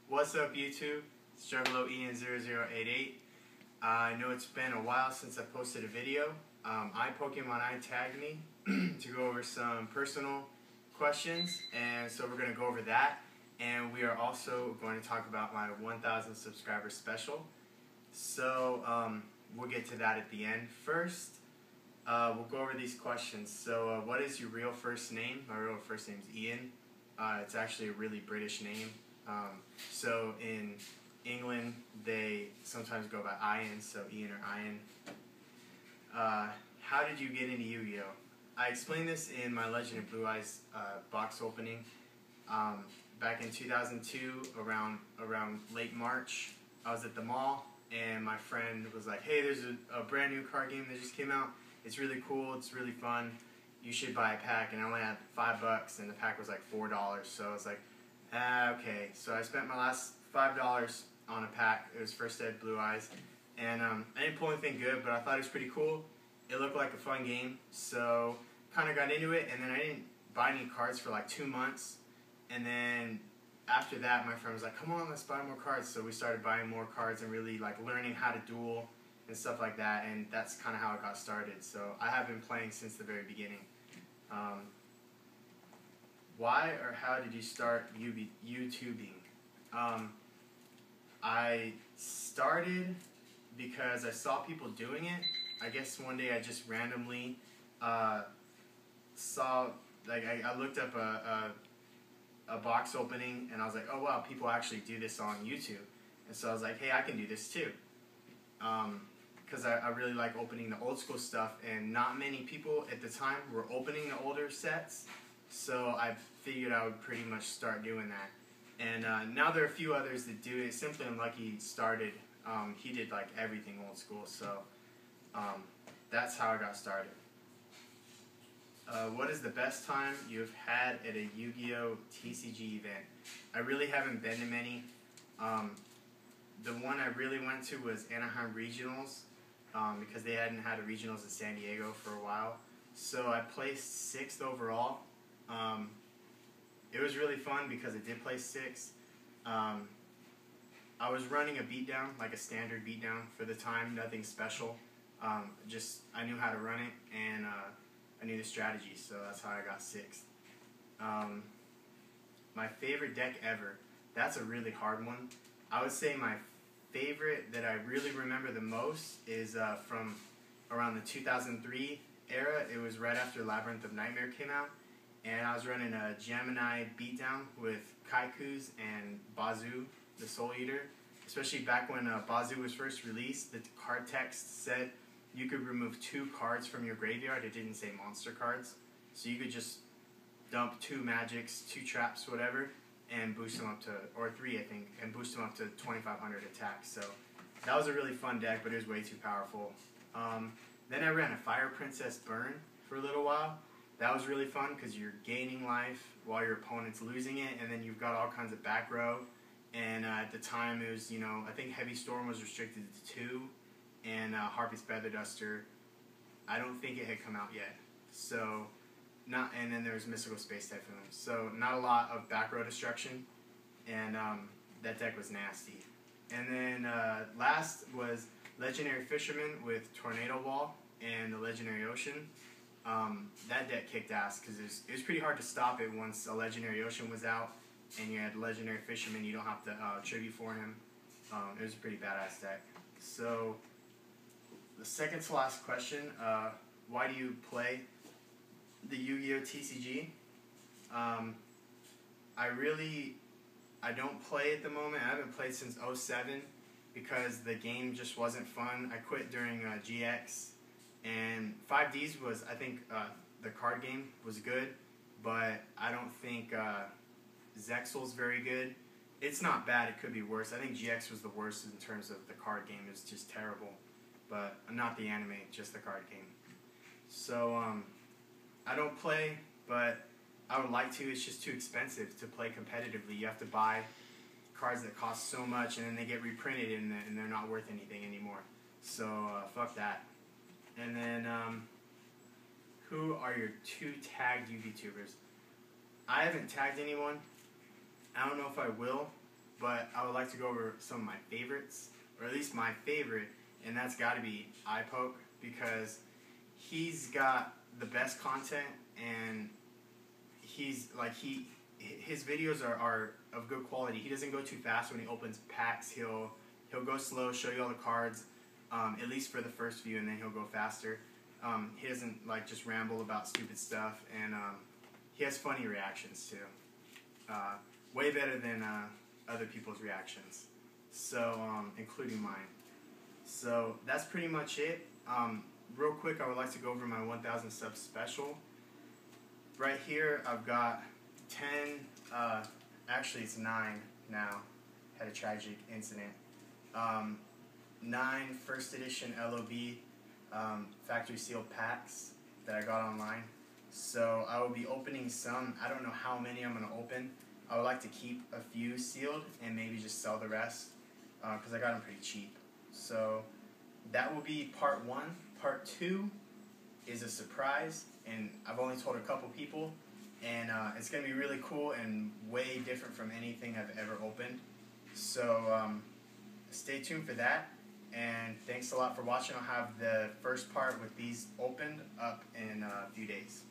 What's up, YouTube? It's Ian0088. I know it's been a while since I posted a video. Ipoke tagged me to go over some personal questions, and so we're going to go over that. And we are also going to talk about my 1,000 subscriber special. So we'll get to that at the end. First, we'll go over these questions. So what is your real first name? My real first name is Ian. It's actually a really British name. So in England, they sometimes go by Ian, so Ian or Ian. How did you get into Yu-Gi-Oh? I explained this in my Legend of Blue Eyes box opening. Back in 2002, around late March, I was at the mall, and my friend was like, hey, there's a brand new card game that just came out. It's really cool, it's really fun. You should buy a pack. And I only had $5, and the pack was like $4. So I was like, okay. So I spent my last $5 on a pack. It was First Ed Blue Eyes. And I didn't pull anything good, but I thought it was pretty cool. It looked like a fun game. So kind of got into it, and then I didn't buy any cards for like 2 months. And then after that, my friend was like, come on, let's buy more cards. So we started buying more cards and really like learning how to duel and stuff like that. And that's kind of how it got started. So I have been playing since the very beginning. Why or how did you start YouTubing? I started because I saw people doing it. I guess one day I just randomly saw, like I looked up a box opening, and I was like, oh wow, people actually do this on YouTube. And so I was like, hey, I can do this too. Because I really like opening the old school stuff, and not many people at the time were opening the older sets. So I figured I would pretty much start doing that. And now there are a few others that do it. Simply Unlucky started. He did like everything old school. So that's how I got started. What is the best time you've had at a Yu-Gi-Oh! TCG event? I really haven't been to many. The one I really went to was Anaheim Regionals, because they hadn't had a Regionals in San Diego for a while. So I placed 6th overall. It was really fun because I did place 6th. I was running a beatdown, like a standard beatdown for the time, nothing special. Just I knew how to run it, and I knew the strategy, so that's how I got 6th. My favorite deck ever. That's a really hard one. I would say my favorite that I really remember the most is from around the 2003 era. It was right after Labyrinth of Nightmare came out, and I was running a Gemini beatdown with Kaikus and Bazoo, the Soul Eater. Especially back when Bazoo was first released, the card text said you could remove 2 cards from your graveyard. It didn't say monster cards. So you could just dump 2 magics, 2 traps, whatever, and boost them up to, or 3 I think, and boost them up to 2,500 attack. So that was a really fun deck, but it was way too powerful. Then I ran a Fire Princess Burn for a little while. That was really fun because you're gaining life while your opponent's losing it, and then you've got all kinds of back row. And at the time it was, I think Heavy Storm was restricted to 2, and Harpy's Feather Duster, I don't think it had come out yet. So, and then there was Mystical Space Typhoon. So not a lot of back row destruction, and that deck was nasty. And then last was Legendary Fisherman with Tornado Ball and the Legendary Ocean. That deck kicked ass because it was pretty hard to stop it once a Legendary Ocean was out, and you had Legendary Fisherman. You don't have to tribute for him. It was a pretty badass deck. So the second to last question, why do you play the Yu-Gi-Oh! TCG? I don't play at the moment. I haven't played since 07 because the game just wasn't fun. I quit during GX, and 5Ds was, I think, the card game was good, but I don't think Zexal's very good. It's not bad, it could be worse. I think GX was the worst in terms of the card game. It was just terrible. But not the anime, just the card game. So I don't play, but I would like to. It's just too expensive to play competitively. You have to buy cards that cost so much, and then they get reprinted, and they're not worth anything anymore. So fuck that. And then who are your 2 tagged YouTubers? I haven't tagged anyone. I don't know if I will. but I would like to go over some of my favorites, or at least my favorite, and that's got to be Ipoke, because he's got the best content, and his videos are of good quality. He doesn't go too fast when he opens packs. He'll go slow, show you all the cards, at least for the first few, and then he'll go faster. He doesn't like just ramble about stupid stuff, and he has funny reactions too. Way better than other people's reactions, so including mine. So that's pretty much it. Real quick, I would like to go over my 1,000 subs special. Right here, I've got 10, actually it's 9 now, had a tragic incident. 9 first edition LOB factory sealed packs that I got online. So I will be opening some. I don't know how many I'm going to open. I would like to keep a few sealed and maybe just sell the rest because I got them pretty cheap. So that will be part 1. Part 2 is a surprise, and I've only told a couple people, and it's going to be really cool and way different from anything I've ever opened. So stay tuned for that, and thanks a lot for watching. I'll have the first part with these opened up in a few days.